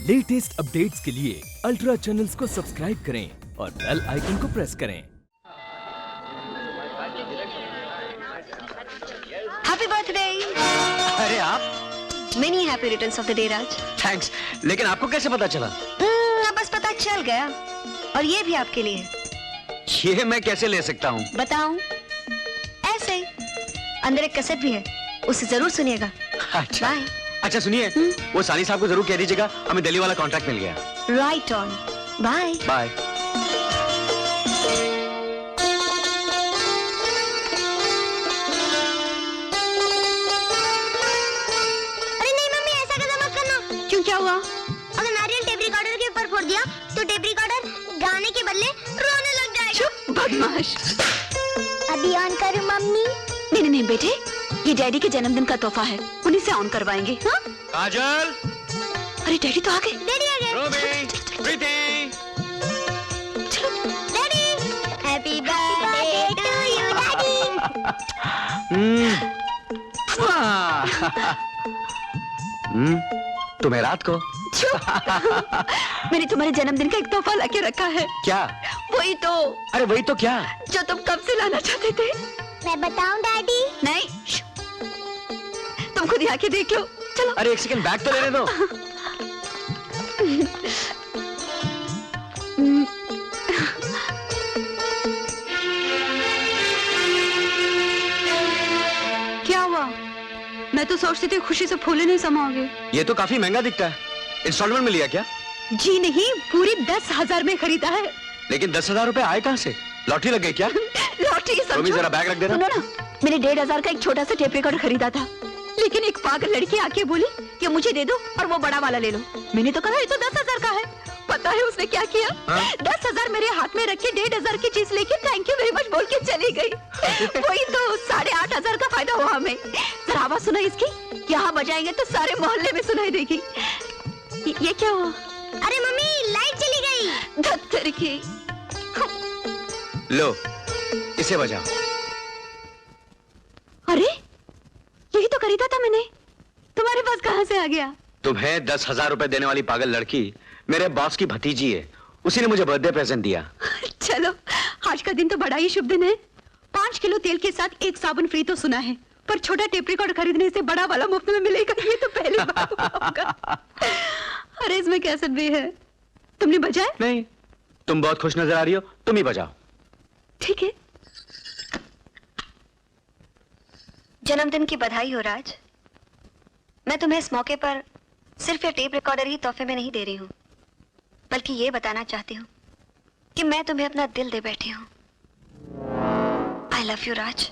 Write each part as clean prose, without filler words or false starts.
Latest updates के लिए ultra channels को सब्सक्राइब करें और बेल आइकन को प्रेस करें। Happy birthday. अरे आप? Many happy returns of the day Raj. Thanks, लेकिन आपको कैसे पता चला? बस पता चल गया। और ये भी आपके लिए। ये मैं कैसे ले सकता हूँ? बताऊं? ऐसे ही। अंदर एक कैसेट भी है, उसे जरूर सुनिएगा। अच्छा। बाय। अच्छा सुनिए, वो सानी साहब को जरूर कह दीजिएगा हमें दिल्ली वाला कॉन्ट्रैक्ट मिल गया। Right on. Bye bye. अरे नहीं मम्मी, ऐसा कदम मत करना। क्यों, क्या हुआ? अगर नारियल टेप रिकॉर्डर के ऊपर फोड़ दिया तो टेप रिकॉर्डर गाने के बदले रोने लग जाएगा। चुप बदमाश। अभी ऑन करूं मम्मी? नहीं नहीं बेटे, ये डैडी के जन्मदिन का तोहफा है, उन्हीं से ऑन करवाएंगे। हाँ? काजल। अरे डैडी तो आ गए। डैडी आ गए। रूबी, प्रीति। चलो। Daddy, happy birthday to you daddy. तुम्हें रात को? चुप। मैंने तुम्हारे जन्मदिन का एक तोहफा लाके रखा है। क्या? वही तो। अरे वही तो क्या? जो तुम कब से लाना चाहते थे। मैं बताऊं डैडी? नहीं, तुम खुद ही आके देख लो। चलो। अरे एक सेकंड, बैग तो लेने दो। क्या हुआ? मैं तो सोचती थी खुशी से फूले नहीं समाओगे। ये तो काफी महंगा दिखता है। इंस्टॉलमेंट में लिया क्या? जी नहीं, पूरी 10,000 में खरीदा है। लेकिन 10,000 रुपए आए कहाँ से? लॉटरी लग गई क्या? लॉटरी रूबी समझो। जरा बैग रख देना। सुनो ना, मैंने 1,500 का एक छोटा सा टेप रिकॉर्डर खरीदा था, लेकिन एक पागल लड़की आके बोली कि मुझे दे दो और वो बड़ा वाला ले लो। मैंने तो कहा ये तो 10,000 का है। पता है उसने क्या किया? 10,000 मेरे हाथ में रख के 1,500 की चीज लेके थैंक यू वेरी मच बोल के चली गई। वही तो 8,500 का फायदा हुआ हमें। जरा आवाज सुना इसकी, यहाँ बजाएंगे तो सारे मोहल्ले में सुनाई देगी। ये क्या हुआ? अरे मम्मी, लाइट चली गई। धत्तर की। लो, इसे बजाओ। अरे यही तो खरीदा था मैंने, तुम्हारे पास कहाँ से आ गया? तुम्हें 10,000 रुपए देने वाली पागल लड़की मेरे बॉस की भतीजी है, उसी ने मुझे बर्थडे प्रेजेंट दिया। चलो, आज का दिन तो बड़ा ही शुभ दिन है। 5 किलो तेल के साथ एक साबुन फ्री तो सुना है, पर छोटा टेप रिकॉर्ड खरीदने से बड़ा वाला मुफ्त में मिलेगा, ये तो पहली बार होगा। अरे इसमें कैसेट भी है। तुमने बजाया? नहीं, तुम बहुत खुश नजर आ रही हो, तुम ही बजाओ। ठीक है। जन्मदिन की बधाई हो राज। मैं तुम्हें इस मौके पर सिर्फ ये टेप रिकॉर्डर ही तोहफे में नहीं दे रही हूँ, बल्कि ये बताना चाहती हूँ कि मैं तुम्हें अपना दिल दे बैठी हूँ। आई love you Raj,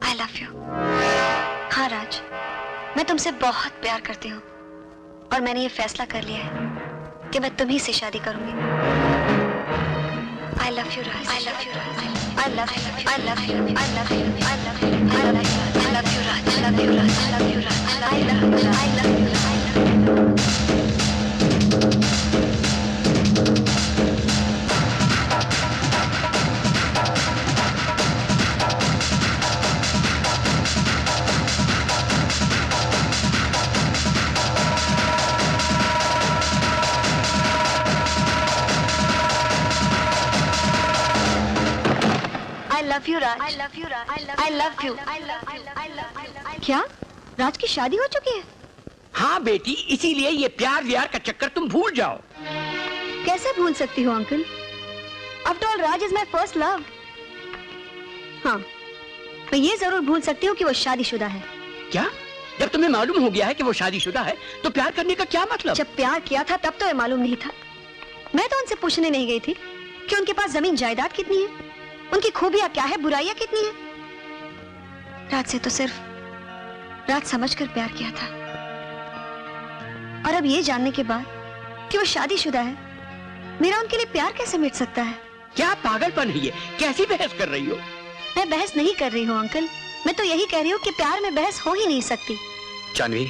I love you. हाँ राज, मैं तुमसे बहुत प्यार करती हूँ और मैंने ये फैसला कर लिया है कि मैं तुम्ही से शादी करूंगी। I love you, Raj. I love you, Raj. I love you. I love you. I love you. I love you. I love you. I love you, Raj. I love you, Raj. I love you, Raj. I love you. I love you. I love you. I love you, Raj. I love you, Raj. I love you. I love you. I love you. क्या? राज की शादी हो चुकी है? हाँ बेटी, इसीलिए ये प्यार व्यार का चक्कर तुम भूल जाओ। कैसे भूल सकती हूँ uncle? After all, Raj is my first love. हाँ, मैं ये जरूर भूल सकती हूँ कि वो शादीशुदा है। क्या? जब तुम्हें मालूम हो गया है कि वो शादीशुदा है, तो प्यार करने का क्या मतलब? जब प्यार किया था तब तो ये मालूम नहीं था। मैं तो उनसे पूछने नहीं गई थी कि उनके पास जमीन जायदाद कितनी है, उनकी खूबियां क्या है, बुराइयां कितनी है। राज से तो सिर्फ राज समझकर प्यार किया था, और अब ये जानने के बाद कि वो शादीशुदा है, मेरा उनके लिए प्यार कैसे मिट सकता है? क्या पागलपन है ये? कैसी बहस कर रही हो? मैं बहस नहीं कर रही हूँ अंकल, मैं तो यही कह रही हूँ कि प्यार में बहस हो ही नहीं सकती। जानवी।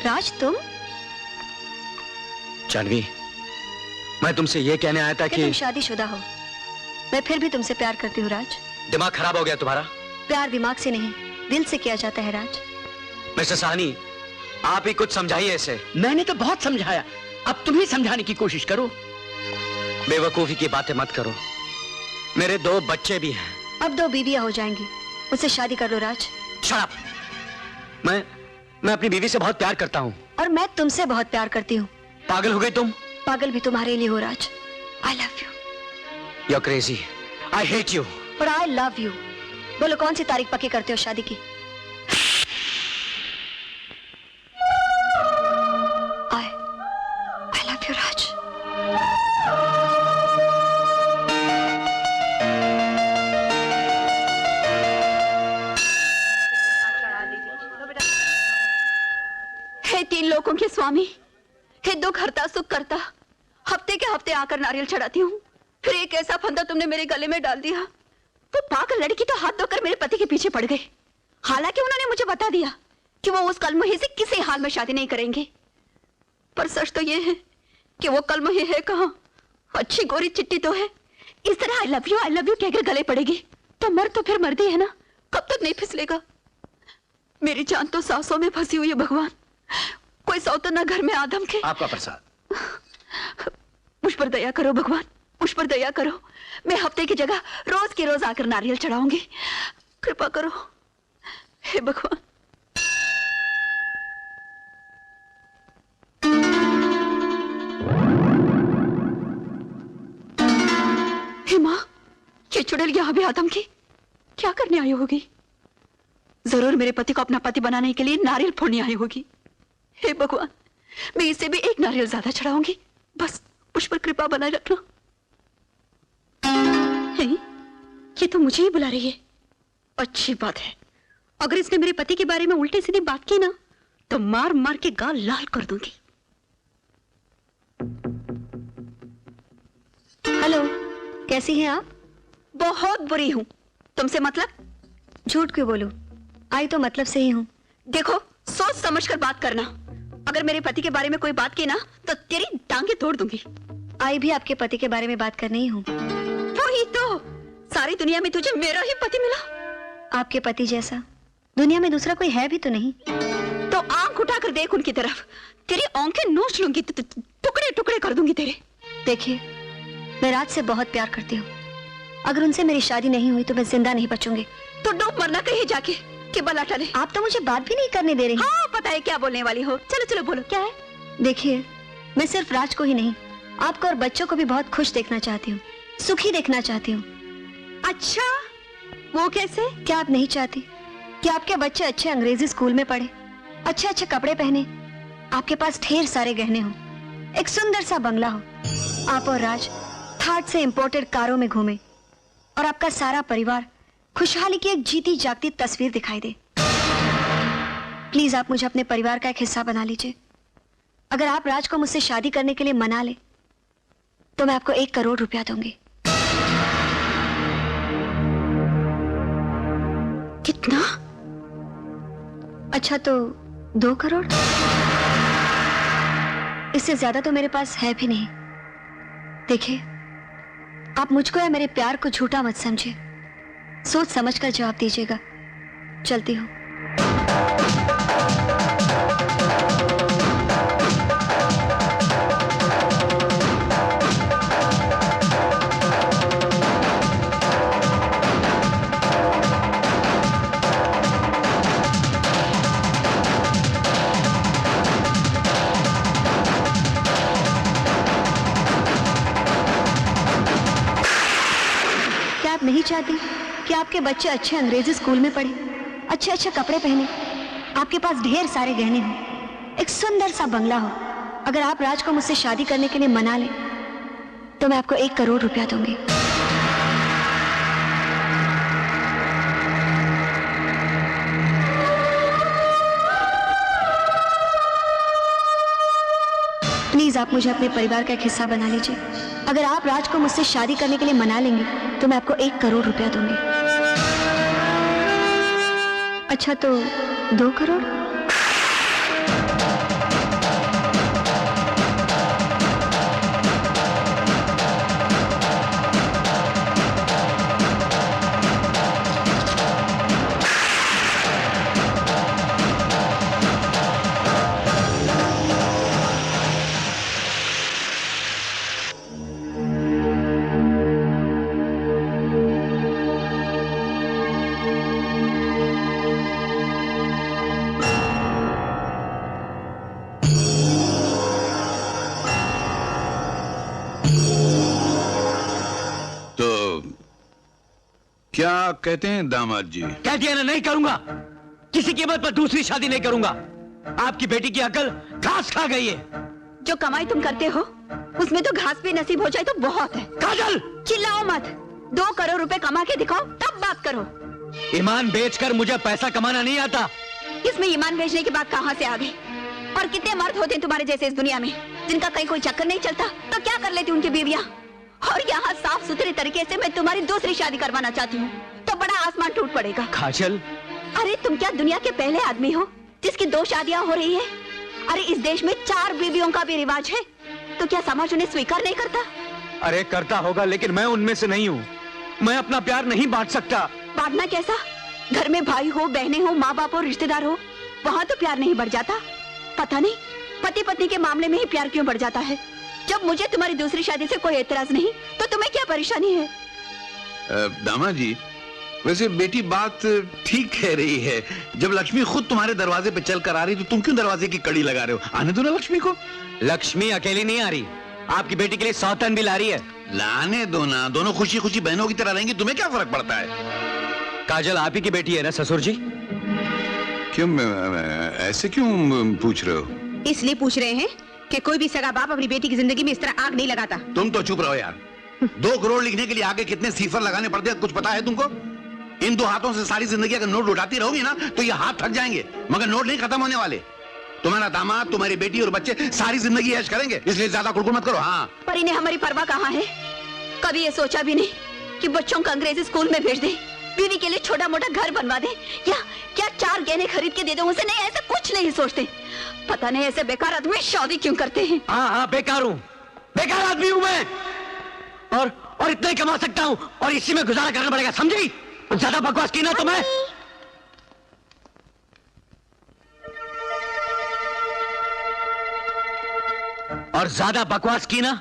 राज तुम? जानवी, मैं तुमसे ये कहने आया था कि तुम शादीशुदा हो। मैं फिर भी तुमसे प्यार करती हूँ राज। दिमाग खराब हो गया तुम्हारा? प्यार दिमाग से नहीं, दिल से किया जाता है राज। मिस्टर साहनी, आप ही कुछ समझाइए इसे। मैंने तो बहुत समझाया, अब तुम ही समझाने की कोशिश करो। बेवकूफी की बातें मत करो, मेरे 2 बच्चे भी हैं। अब 2 बीवियां हो जाएंगी, मुझसे शादी कर लो राज। Shut up! मैं अपनी बीवी से बहुत प्यार करता हूँ। और मैं तुमसे बहुत प्यार करती हूँ। पागल हो गई तुम? पागल भी तुम्हारे लिए हो Raj. I love you. You're crazy. I hate you. और आई लव यू। बोलो कौन सी तारीख पक्की करते हो शादी की? आई लव यू राज। हे 3 लोगों के स्वामी, हे दुख हरता सुख करता, हफ्ते के हफ्ते आकर नारियल चढ़ाती हूँ, फिर एक ऐसा फंदा तुमने मेरे गले में डाल दिया। वो पागल लड़की तो हाथ धोकर मेरे पति के पीछे पड़ गई। हालांकि उन्होंने मुझे बता दिया कि वो उस कलमुही से किसी हाल में शादी नहीं करेंगे, पर सच तो ये है कि वो कलमुही है कहाँ। अच्छी गोरी चिट्टी तो है। इस तरह आई लव यू कहकर गले पड़ेगी तो मर तो फिर मर्दी है ना, कब तक नहीं फिसलेगा। मेरी जान तो सांसों में फंसी हुई है भगवान, कोई सौतन ना घर में आदम के। आपका प्रसाद। मुझ पर दया करो भगवान, मुझ पर दया करो। मैं हफ्ते की जगह रोज के रोज आकर नारियल चढ़ाऊंगी, कृपा करो हे भगवान। हे माँ, ये चुड़ैल यहाँ भी आदम की क्या करने आई होगी? जरूर मेरे पति को अपना पति बनाने के लिए नारियल फोड़ने आई होगी। हे भगवान, मैं इसे भी एक नारियल ज्यादा चढ़ाऊंगी, बस मुझ पर कृपा बनाए रखना। ये तो मुझे ही बुला रही है। अच्छी बात है, अगर इसने मेरे पति के बारे में उल्टी सीधी बात की ना तो मार मार के गाल लाल कर दूंगी। हेलो, कैसी हैं आप? बहुत बुरी हूं। तुमसे मतलब? झूठ क्यों बोलूं, आई तो मतलब से ही हूँ। देखो, सोच समझकर बात करना। अगर मेरे पति के बारे में कोई बात की ना तो तेरी टांगे तोड़ दूंगी। आई भी आपके पति के बारे में बात करनी ही हूँ। वही तो, सारी दुनिया में तुझे मेरा ही पति मिला। आपके पति जैसा दुनिया में दूसरा कोई है भी तो नहीं। तो आंख उठाकर देख उनकी तरफ, तेरी आंखें नोच लूंगी, टुकड़े टुकड़े कर दूंगी तेरे। देखिए, मैं राज से बहुत प्यार करती हूँ। अगर उनसे मेरी शादी नहीं हुई तो मैं जिंदा नहीं बचूंगी। तो डूब मरना कहीं जाके कि बला टले। आप तो मुझे बात भी नहीं करने दे रही। हाँ, पता है क्या बोलने वाली हो। चलो चलो बोलो, क्या है? देखिए, मैं सिर्फ राज को ही नहीं, आपको और बच्चों को भी बहुत खुश देखना चाहती हूँ, सुखी देखना चाहती हूँ। अच्छा, वो कैसे? क्या आप नहीं चाहती कि आपके बच्चे अच्छे अंग्रेजी स्कूल में पढ़े, अच्छे अच्छे कपड़े पहने, आपके पास ढेर सारे गहने हो, एक सुंदर सा बंगला हो, आप और राज थाट से इंपोर्टेड कारों में घूमे और आपका सारा परिवार खुशहाली की एक जीती जागती तस्वीर दिखाई दे? प्लीज आप मुझे अपने परिवार का एक हिस्सा बना लीजिए। अगर आप राज को मुझसे शादी करने के लिए मना ले तो मैं आपको 1 करोड़ रुपया दूंगी। कितना? अच्छा तो 2 करोड़? इससे ज्यादा तो मेरे पास है भी नहीं। देखिए, आप मुझको या मेरे प्यार को झूठा मत समझिए, सोच समझकर जवाब दीजिएगा। चलती हूँ। क्या आप नहीं चाहती कि आपके बच्चे अच्छे अंग्रेजी स्कूल में पढ़े, अच्छे अच्छे कपड़े पहने, आपके पास ढेर सारे गहने हो, एक सुंदर सा बंगला हो? अगर आप राज को मुझसे शादी करने के लिए मना ले तो मैं आपको 1 करोड़ रुपया दूंगी। प्लीज आप मुझे अपने परिवार का एक हिस्सा बना लीजिए। अगर आप राज को मुझसे शादी करने के लिए मना लेंगे तो मैं आपको 1 करोड़ रुपया दूंगी। अच्छा तो 2 करोड़? क्या कहते हैं दामाद जी? कह दिया ना, नहीं करूंगा। किसी कीमत पर दूसरी शादी नहीं करूंगा। आपकी बेटी की अकल घास खा गई है। जो कमाई तुम करते हो उसमें तो घास भी नसीब हो जाए तो बहुत है। काजल, चिल्लाओ मत। 2 करोड़ रुपए कमा के दिखाओ तब बात करो। ईमान बेचकर मुझे पैसा कमाना नहीं आता। इसमें ईमान बेचने की बात कहाँ से आ गई? और कितने मर्द होते हैं तुम्हारे जैसे इस दुनिया में जिनका कहीं कोई चक्कर नहीं चलता, तो क्या कर लेती उनकी बीवियां? और यहाँ साफ सुथरे तरीके से मैं तुम्हारी दूसरी शादी करवाना चाहती हूँ तो बड़ा आसमान टूट पड़ेगा। काजल, अरे तुम क्या दुनिया के पहले आदमी हो जिसकी 2 शादियां हो रही है? अरे इस देश में 4 बीवियों का भी रिवाज है, तो क्या समाज उन्हें स्वीकार नहीं करता? अरे करता होगा, लेकिन मैं उनमें से नहीं हूँ। मैं अपना प्यार नहीं बांट सकता। बांटना कैसा? घर में भाई हो, बहनें हो, माँ बाप हो, रिश्तेदार हो, वहाँ तो प्यार नहीं बढ़ जाता? पता नहीं पति पत्नी के मामले में ही प्यार क्यों बढ़ जाता है? जब मुझे तुम्हारी दूसरी शादी से कोई एतराज नहीं, तो तुम्हें क्या परेशानी है? दामाद जी, वैसे बेटी बात ठीक कह रही है। जब लक्ष्मी खुद तुम्हारे दरवाजे पे चल कर आ रही तो तुम क्यों दरवाजे की कड़ी लगा रहे हो? आने दो ना लक्ष्मी को। लक्ष्मी अकेली नहीं आ रही, आपकी बेटी के लिए सौतन भी ला रही है। लाने दो ना, दोनों खुशी खुशी बहनों की तरह रहेंगी, तुम्हें क्या फर्क पड़ता है? काजल आप ही की बेटी है ना ससुर जी? क्यों ऐसे क्यों पूछ रहे हो? इसलिए पूछ रहे हैं कि कोई भी सगा बाप अपनी बेटी की जिंदगी में इस तरह आग नहीं लगाता। तुम तो चुप रहो यार। 2 करोड़ लिखने के लिए आगे कितने सीफर लगाने पड़ते हैं कुछ पता है तुमको? इन 2 हाथों से सारी जिंदगी अगर नोट उठाती रहोगी ना तो ये हाथ थक जाएंगे, मगर नोट नहीं खत्म होने वाले। तुम्हारा दामाद, तुम्हारी बेटी और बच्चे सारी जिंदगी ऐश करेंगे, इसलिए ज्यादा कुड़कुड़ मत करो। हाँ, पर इन्हें हमारी परवाह कहाँ है? कभी ये सोचा भी नहीं कि बच्चों को अंग्रेजी स्कूल में भेज दे, बीवी के लिए छोटा मोटा घर बनवा दे, या क्या 4 गहने खरीद के दे दो उसे? नहीं, ऐसा कुछ नहीं सोचते। पता नहीं ऐसे बेकार आदमी शादी क्यों करते हैं। हाँ, बेकार हूँ, बेकार आदमी हूँ मैं। और इतना ही कमा सकता हूँ और इसी में गुजारा करना पड़ेगा, समझी? ज्यादा बकवास की ना तो मैं और ज्यादा बकवास की ना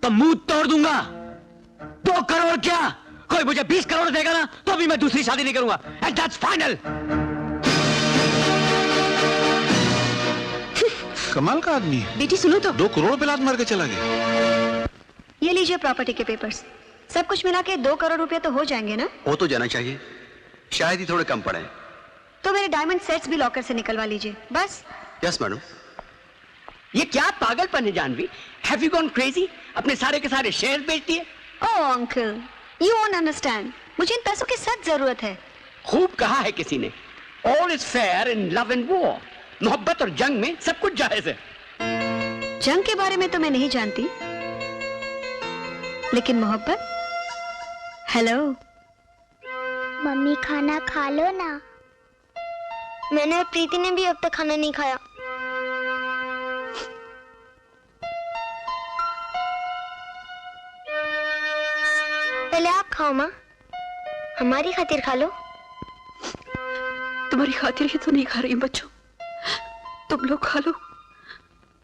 तो मुंह तोड़ दूंगा। 2 करोड़ क्या, कोई मुझे 20 करोड़ देगा ना तो भी मैं दूसरी शादी नहीं करूंगा, एंड दैट्स फाइनल। कमाल का आदमी है। बेटी सुनो तो। 2 करोड़ पे लात मार के चला गया। ये लीजिए प्रॉपर्टी के पेपर्स। सब कुछ मिला के 2 करोड़ रुपए तो हो जाएंगे ना? हो तो जाना चाहिए, शायद ही थोड़े कम पड़े। तो मेरे डायमंड सेट्स भी लॉकर से निकलवा लीजिए बस। Yes madam. ये क्या पागलपन है Jahnavi? Have you gone crazy? अपने सारे के सारे शेयर बेच दिए? Oh uncle, you won't understand. मुझे इन पैसों की सख्त जरूरत है। खूब कहा है किसी ने, all is fair in love and war. मोहब्बत और जंग में सब कुछ जायज है। जंग के बारे में तो मैं नहीं जानती, लेकिन मोहब्बत? हेलो मम्मी खाना खा लो ना। मैंने और प्रीति ने भी अब तक खाना नहीं खाया। पहले आप खाओ माँ, हमारी खातिर खा लो। तुम्हारी खातिर ही तो नहीं खा रही हूं बच्चों, तुम लोग खा लो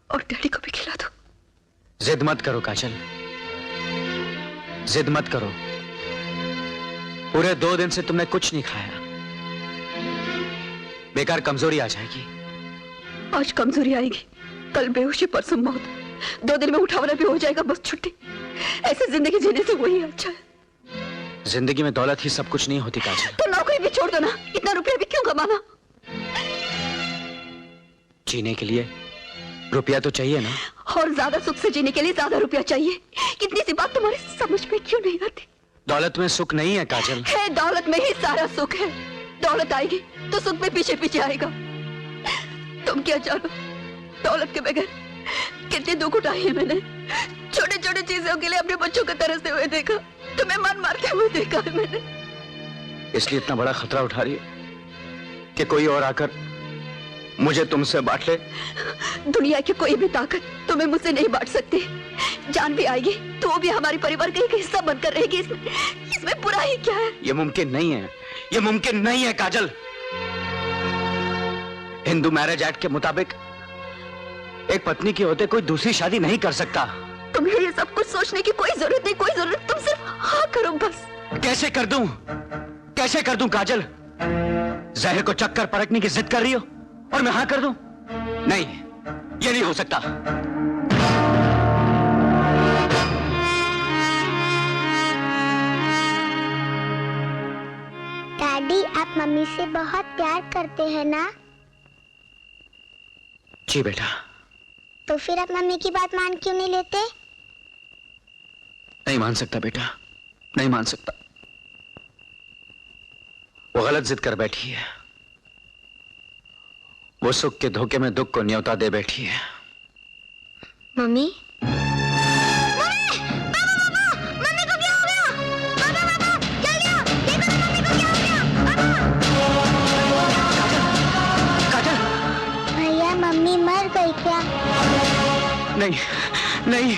और डैडी को भी खिला दो। जिद मत करो काजल, जिद मत करो। पूरे 2 दिन से तुमने कुछ नहीं खाया, बेकार कमजोरी आ जाएगी। आज कमजोरी आएगी, कल बेहोशी, परसों मौत। 2 दिन में उठावना भी हो जाएगा, बस छुट्टी। ऐसे जिंदगी जीने से वही अच्छा है। जिंदगी में दौलत ही सब कुछ नहीं होती काजल। तो नौकरी भी छोड़ दो ना, इतना रुपया भी क्यों कमाना? जीने के लिए रुपया तो चाहिए ना। और ज्यादा सुख से जीने के लिए ज्यादा रुपया चाहिए। कितनी सी बात तुम्हारी समझ में क्यों नहीं आती? दौलत में सुख नहीं है काजल। है, दौलत में ही सारा सुख है। दौलत आएगी तो सुख में पीछे पीछे आएगा। तुम क्या जानो, दौलत के बगैर कितने दुख उठाए हैं मैंने। छोटे छोटे चीजों के लिए अपने बच्चों को तरसते हुए देखा, तुम्हें मन मारते हुए देखा है मैंने। इसलिए इतना बड़ा खतरा उठा रही है कि कोई और आकर मुझे तुमसे बांट ले। दुनिया की कोई भी ताकत तुम्हें मुझसे नहीं बांट सकती। जान भी आएगी तो वो भी हमारे परिवार का एक हिस्सा बनकर रहेगी। इसमें बुरा ही क्या है? ये मुमकिन नहीं है, ये मुमकिन नहीं है काजल। हिंदू मैरिज एक्ट के मुताबिक एक पत्नी के होते कोई दूसरी शादी नहीं कर सकता। तुम्हें ये सब कुछ सोचने की कोई जरूरत नहीं, कोई जरूरत। तुम सिर्फ हाँ करो बस। कैसे कर दूं, कैसे कर दूं काजल? जहर को चक्कर परखने की जिद कर रही हो और मैं हाँ कर दूं? नहीं, ये नहीं हो सकता। डैडी आप मम्मी से बहुत प्यार करते हैं ना? जी बेटा। तो फिर आप मम्मी की बात मान क्यों नहीं लेते? नहीं मान सकता बेटा, नहीं मान सकता। वो गलत जिद कर बैठी है। वो सुख के धोखे में दुख को न्योता दे बैठी है। मम्मी भैया मम्मी मर गई क्या? नहीं नहीं